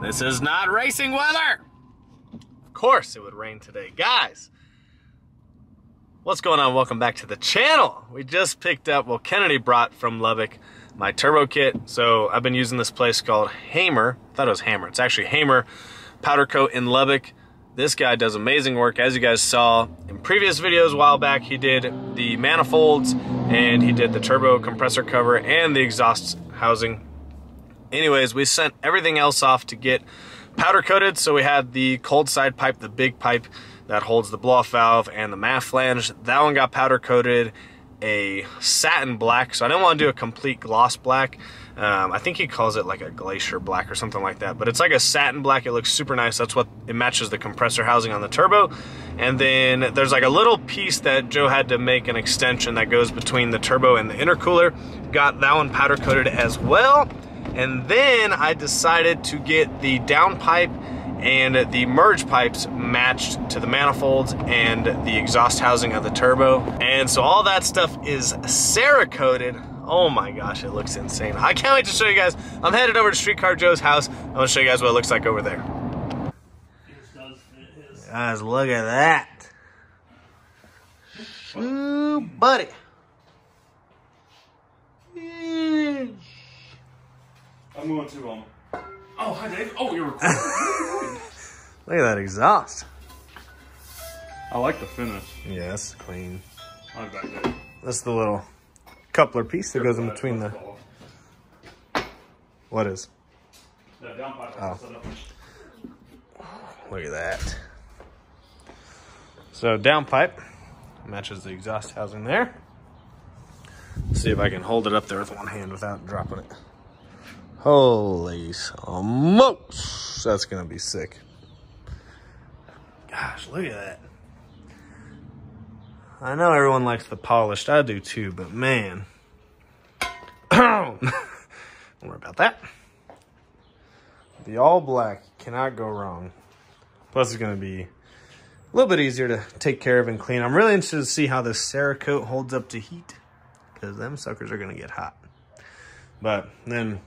This is not racing weather! Of course it would rain today. Guys, what's going on? Welcome back to the channel. We just picked up, well, Kennedy brought from Lubbock my turbo kit. So I've been using this place called Hamer. I thought it was Hammer. It's actually Hamer Powder Coat in Lubbock. This guy does amazing work. As you guys saw in previous videos a while back, he did the manifolds and he did the turbo compressor cover and the exhaust housing. Anyways, we sent everything else off to get powder coated. So we had the cold side pipe, the big pipe that holds the blow-off valve, and the MAF flange. That one got powder coated a satin black. So I didn't want to do a complete gloss black. I think he calls it like a glacier black or something like that, but it's like a satin black. It looks super nice. That's what it matches the compressor housing on the turbo. And then there's like a little piece that Joe had to make an extension that goes between the turbo and the intercooler. Got that one powder coated as well. And then I decided to get the downpipe and the merge pipes matched to the manifolds and the exhaust housing of the turbo. And so all that stuff is Cerakoted. Oh my gosh, it looks insane. I can't wait to show you guys. I'm headed over to Streetcar Joe's house. I'm gonna show you guys what it looks like over there. Guys, look at that. Ooh, buddy. I'm going to oh, hi Dave. Oh, you're recording. Look at that exhaust. I like the finish. Yeah, it's clean. I'll be back there. That's the little coupler piece that goes in between the... What is? The downpipe. Oh. Look at that. So downpipe matches the exhaust housing there. Let's see if I can hold it up there with one hand without dropping it. Holy smokes! That's gonna be sick. Gosh, look at that. I know everyone likes the polished. I do too, but man. Don't worry about that. The all black cannot go wrong. Plus it's gonna be a little bit easier to take care of and clean. I'm really interested to see how this Cerakote holds up to heat, because them suckers are gonna get hot. But then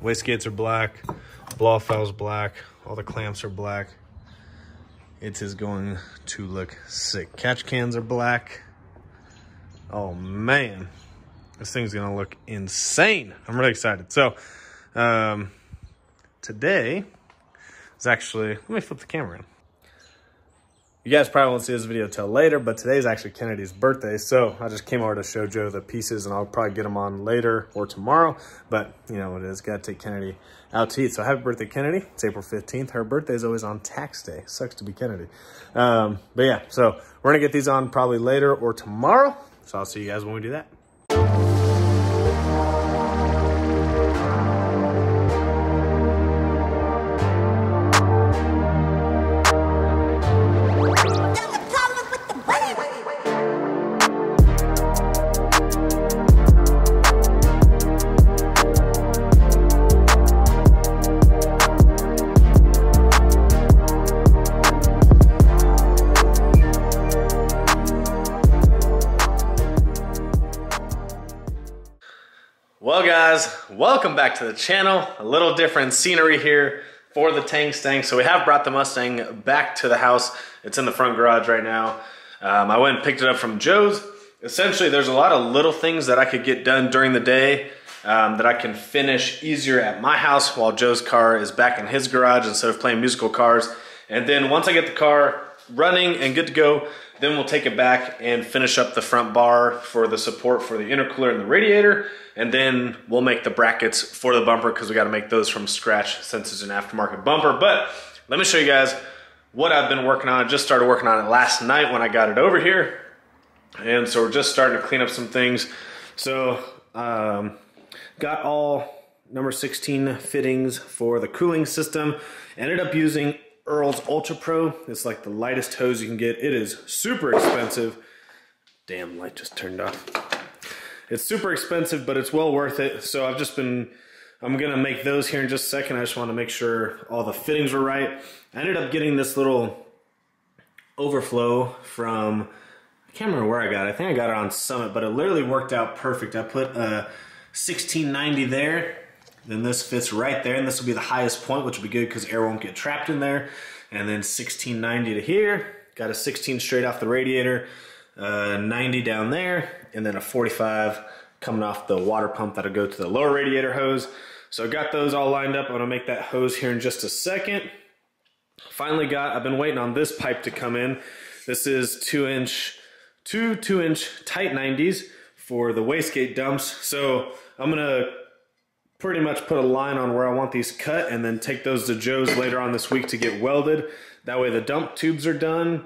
wastegates are black, blow-off valve's black, all the clamps are black. It is going to look sick. Catch cans are black. Oh man, this thing's gonna look insane. I'm really excited. So today is actually, let me flip the camera in. You guys probably won't see this video till later, but today's actually Kennedy's birthday. So I just came over to show Joe the pieces, and I'll probably get them on later or tomorrow. But you know what it is, gotta take Kennedy out to eat. So happy birthday, Kennedy. It's April 15th. Her birthday is always on tax day. Sucks to be Kennedy. But yeah, so we're gonna get these on probably later or tomorrow. So I'll see you guys when we do that. Well guys, welcome back to the channel. A little different scenery here for the Tangstang. So we have brought the Mustang back to the house. It's in the front garage right now. I went and picked it up from Joe's. Essentially, there's a lot of little things that I could get done during the day that I can finish easier at my house while Joe's car is back in his garage instead of playing musical cars. And then once I get the car running and good to go, then we'll take it back and finish up the front bar for the support for the intercooler and the radiator. And then we'll make the brackets for the bumper, because we got to make those from scratch since it's an aftermarket bumper. But let me show you guys what I've been working on. I just started working on it last night when I got it over here. And so we're just starting to clean up some things. So got all number 16 fittings for the cooling system. Ended up using Earl's Ultra Pro. It's like the lightest hose you can get. It is super expensive. Damn, light just turned off. It's super expensive, but it's well worth it. So I'm gonna make those here in just a second. I just want to make sure all the fittings were right. I ended up getting this little overflow from, I can't remember where I got it. I think I got it on Summit, but it literally worked out perfect. I put a 1690 there, Then this fits right there, and this will be the highest point, which will be good because air won't get trapped in there. And then 1690 to here. Got a 16 straight off the radiator, 90 down there, and then a 45 coming off the water pump that'll go to the lower radiator hose. So I got those all lined up. I'm gonna make that hose here in just a second. Finally I've been waiting on this pipe to come in. This is 2-inch tight 90s for the wastegate dumps. So I'm gonna pretty much put a line on where I want these cut and then take those to Joe's later on this week to get welded. That way the dump tubes are done.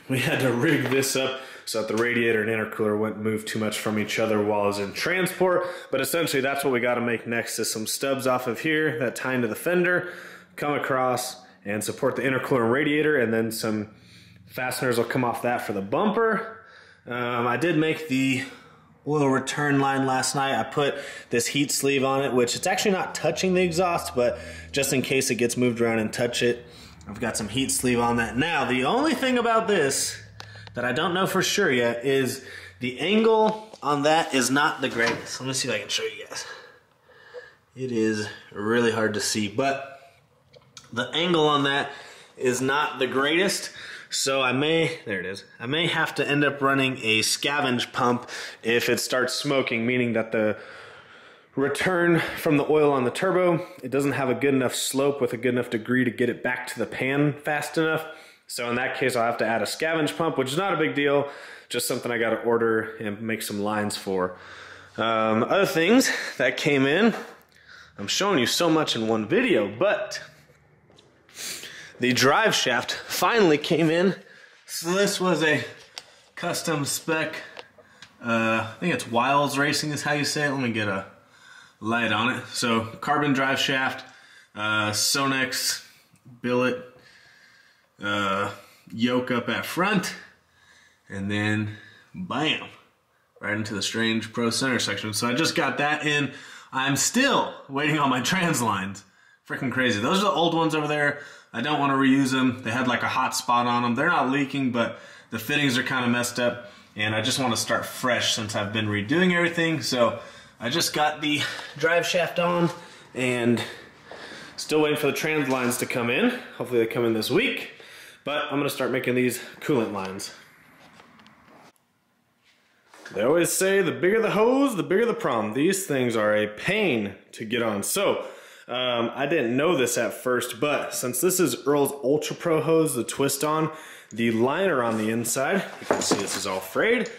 We had to rig this up so that the radiator and intercooler wouldn't move too much from each other while I was in transport. But essentially that's what we got to make next, is some stubs off of here that tie into the fender, come across and support the intercooler and radiator, and then some fasteners will come off that for the bumper. I did make the oil return line last night. I put this heat sleeve on it, which it's actually not touching the exhaust, but just in case it gets moved around and touch it, I've got some heat sleeve on that. Now, the only thing about this that I don't know for sure yet is the angle on that is not the greatest. Let me see if I can show you guys. It is really hard to see, but the angle on that is not the greatest. So I may have to end up running a scavenge pump if it starts smoking, meaning that the return from the oil on the turbo, it doesn't have a good enough slope with a good enough degree to get it back to the pan fast enough. So in that case, I'll have to add a scavenge pump, which is not a big deal, just something I got to order and make some lines for. Other things that came in, I'm showing you so much in one video, but the drive shaft finally came in. So this was a custom spec, I think it's Wiles Racing is how you say it. Let me get a light on it. So carbon drive shaft, Sonex billet, yoke up at front, and then bam, right into the Strange Pro Center section. So I just got that in. I'm still waiting on my trans lines. Freaking crazy. Those are the old ones over there. I don't want to reuse them. They had like a hot spot on them. They're not leaking, but the fittings are kind of messed up, and I just want to start fresh since I've been redoing everything. So I just got the drive shaft on and still waiting for the trans lines to come in. Hopefully they come in this week, but I'm gonna start making these coolant lines. They always say the bigger the hose, the bigger the problem. These things are a pain to get on. So I didn't know this at first, but since this is Earl's Ultra Pro hose, the twist on, the liner on the inside, you can see this is all frayed,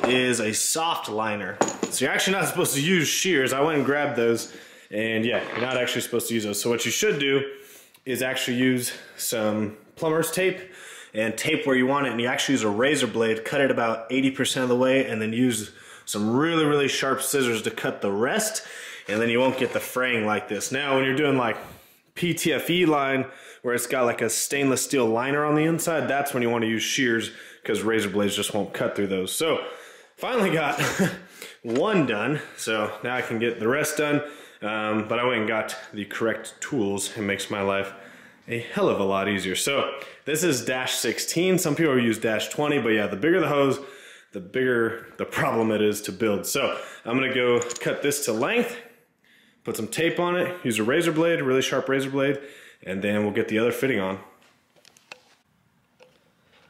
is a soft liner. So you're actually not supposed to use shears. I went and grabbed those, and yeah, you're not actually supposed to use those. So what you should do is actually use some plumber's tape and tape where you want it, and you actually use a razor blade, cut it about 80% of the way, and then use some really, really sharp scissors to cut the rest, and then you won't get the fraying like this. Now, when you're doing like PTFE line, where it's got like a stainless steel liner on the inside, that's when you want to use shears, because razor blades just won't cut through those. So, finally got one done, so now I can get the rest done, but I went and got the correct tools. It makes my life a hell of a lot easier. So, this is dash 16. Some people use dash 20, but yeah, the bigger the hose, the bigger the problem it is to build. So, I'm gonna go cut this to length, put some tape on it, use a razor blade, a really sharp razor blade, and then we'll get the other fitting on.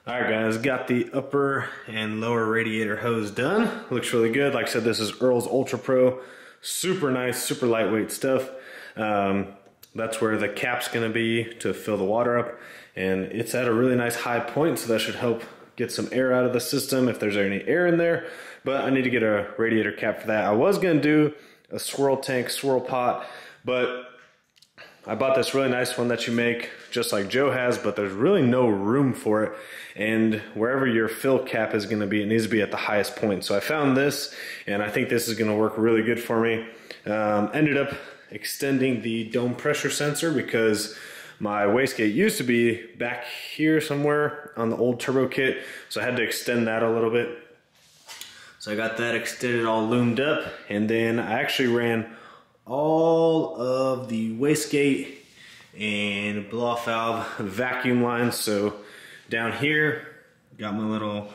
Alright guys, got the upper and lower radiator hose done. Looks really good. Like I said, this is Earl's Ultra Pro. Super nice, super lightweight stuff. That's where the cap's gonna be to fill the water up. And it's at a really nice high point, so that should help get some air out of the system if there's any air in there. But I need to get a radiator cap for that. I was gonna do a swirl tank, swirl pot, but I bought this really nice one that you make just like Joe has, but there's really no room for it. And wherever your fill cap is gonna be, it needs to be at the highest point. So I found this, and I think this is gonna work really good for me. Ended up extending the dome pressure sensor because my wastegate used to be back here somewhere on the old turbo kit, so I had to extend that a little bit. So I got that extended, all loomed up, and then I actually ran all of the wastegate and blow-off valve vacuum lines. So down here, got my little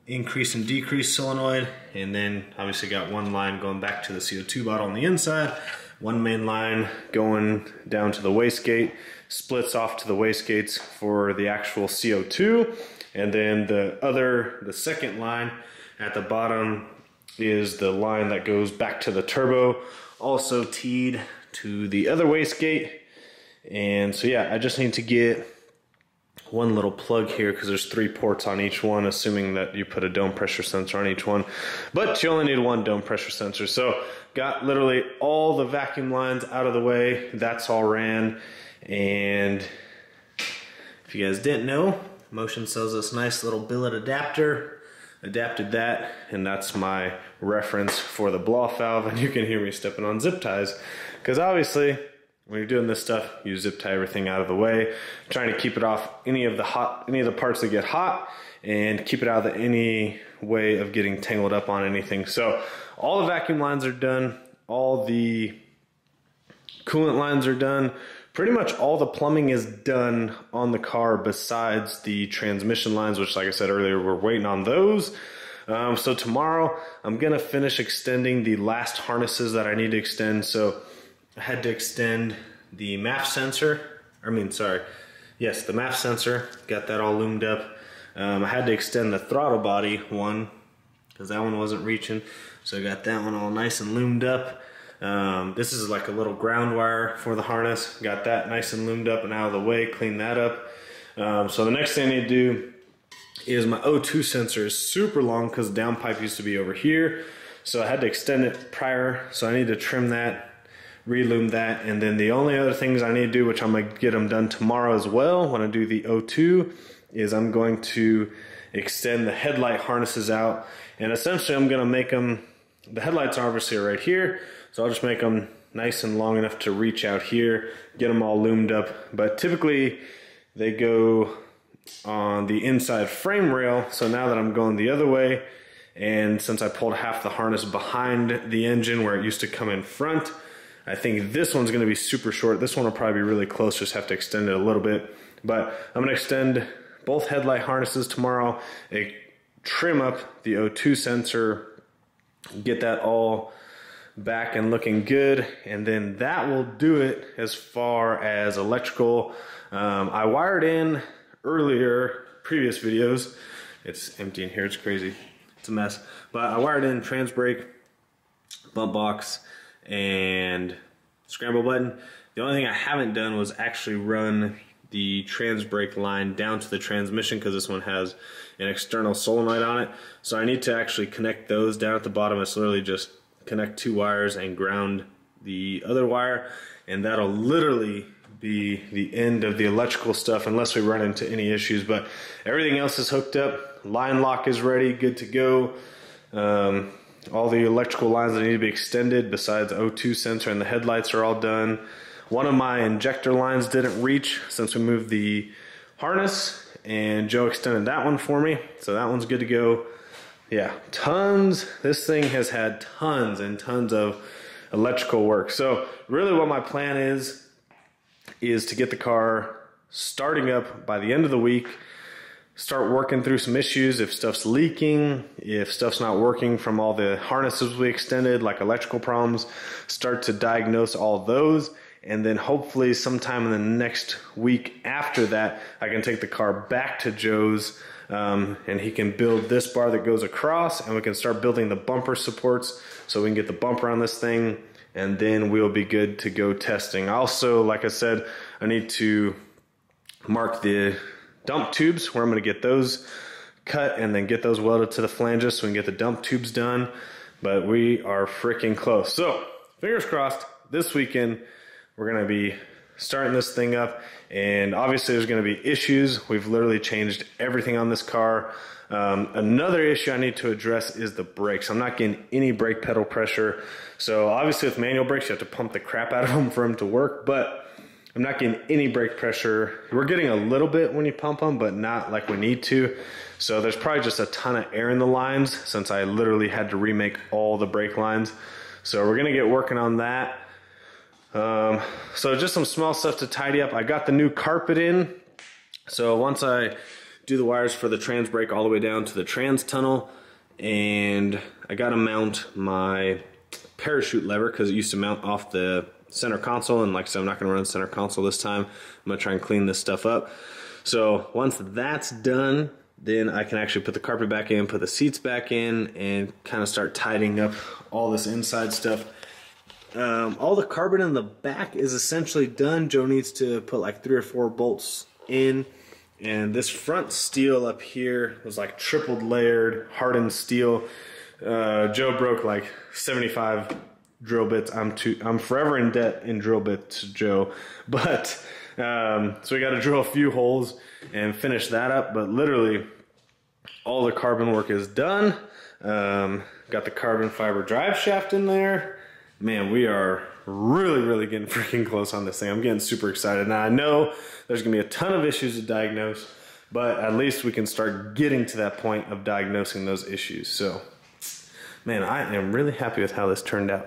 increase and decrease solenoid, and then obviously got one line going back to the CO2 bottle on the inside, one main line going down to the wastegate, splits off to the wastegates for the actual CO2, and then the second line at the bottom is the line that goes back to the turbo, also teed to the other wastegate. And so yeah, I just need to get one little plug here because there's 3 ports on each one, assuming that you put a dome pressure sensor on each one, but you only need one dome pressure sensor. So got literally all the vacuum lines out of the way. That's all ran. And if you guys didn't know, Motion sells this nice little billet adapter. Adapted that, and that's my reference for the blow-off valve. And you can hear me stepping on zip ties because obviously when you're doing this stuff, you zip tie everything out of the way, trying to keep it off any of the parts that get hot, and keep it out of any way of getting tangled up on anything. So all the vacuum lines are done, all the coolant lines are done, pretty much all the plumbing is done on the car besides the transmission lines, which, like I said earlier, we're waiting on those. So tomorrow I'm gonna finish extending the last harnesses that I need to extend. So I had to extend the MAF sensor, the MAF sensor, got that all loomed up. I had to extend the throttle body one because that one wasn't reaching. So I got that one all nice and loomed up. This is like a little ground wire for the harness. Got that nice and loomed up and out of the way, clean that up. So the next thing I need to do is my O2 sensor is super long because the downpipe used to be over here. So I had to extend it prior. So I need to trim that, relume that, and then the only other things I need to do, which I'm gonna get them done tomorrow as well when I do the O2, is I'm going to extend the headlight harnesses out, and essentially I'm gonna make them, the headlights are obviously right here, so I'll just make them nice and long enough to reach out here, get them all loomed up, but typically they go on the inside frame rail. So now that I'm going the other way, and since I pulled half the harness behind the engine where it used to come in front, I think this one's gonna be super short. This one will probably be really close, just have to extend it a little bit. But I'm gonna extend both headlight harnesses tomorrow, trim up the O2 sensor, get that all back and looking good, and then that will do it as far as electrical. I wired in earlier, previous videos. It's empty in here, it's crazy. It's a mess. But I wired in trans brake, bump box, and scramble button. The only thing I haven't done was actually run the trans brake line down to the transmission because this one has an external solenoid on it. So I need to actually connect those down at the bottom. It's literally just connect 2 wires and ground the other wire, and that'll literally be the end of the electrical stuff unless we run into any issues. But everything else is hooked up. Line lock is ready, good to go. All the electrical lines that need to be extended besides the O2 sensor and the headlights are all done. One of my injector lines didn't reach since we moved the harness, and Joe extended that one for me, so that one's good to go. Yeah, tons. This thing has had tons and tons of electrical work. So really what my plan is to get the car starting up by the end of the week, start working through some issues. If stuff's leaking, if stuff's not working from all the harnesses we extended, like electrical problems, start to diagnose all those. And then hopefully sometime in the next week after that, I can take the car back to Joe's and he can build this bar that goes across, and we can start building the bumper supports so we can get the bumper on this thing, and then we'll be good to go testing. Also, like I said, I need to mark the dump tubes where I'm going to get those cut and then get those welded to the flanges so we can get the dump tubes done. But we are freaking close. So fingers crossed, this weekend we're going to be starting this thing up, and obviously there's going to be issues. We've literally changed everything on this car. Another issue I need to address is the brakes. I'm not getting any brake pedal pressure. So obviously with manual brakes, you have to pump the crap out of them for them to work, but I'm not getting any brake pressure. We're getting a little bit when you pump them, but not like we need to. So there's probably just a ton of air in the lines since I literally had to remake all the brake lines. So we're gonna get working on that. So just some small stuff to tidy up. I got the new carpet in. So once I do the wires for the trans brake all the way down to the trans tunnel, and I gotta mount my parachute lever because it used to mount off the center console, and like I said, I'm not gonna run center console this time. I'm gonna try and clean this stuff up. So once that's done, then I can actually put the carpet back in, put the seats back in, and kind of start tidying up all this inside stuff. All the carbon in the back is essentially done. Joe needs to put like 3 or 4 bolts in. And this front steel up here was like tripled layered, hardened steel. Joe broke like 75 drill bits. I'm forever in debt in drill bits to Joe. But, so we got to drill a few holes and finish that up. But literally, all the carbon work is done. Got the carbon fiber drive shaft in there. Man, we are really getting freaking close on this thing. I'm getting super excited. Now I know there's gonna be a ton of issues to diagnose, but at least we can start getting to that point of diagnosing those issues. So, man, I am really happy with how this turned out.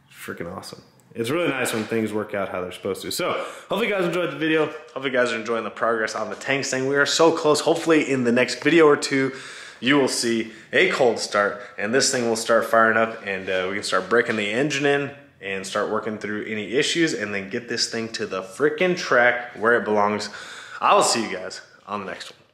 Freaking awesome. It's really nice when things work out how they're supposed to. So, hopefully you guys enjoyed the video. Hopefully you guys are enjoying the progress on the tanks thing. We are so close. Hopefully in the next video or two, you will see a cold start, and this thing will start firing up, and we can start breaking the engine in and start working through any issues, and then get this thing to the freaking track where it belongs. I will see you guys on the next one.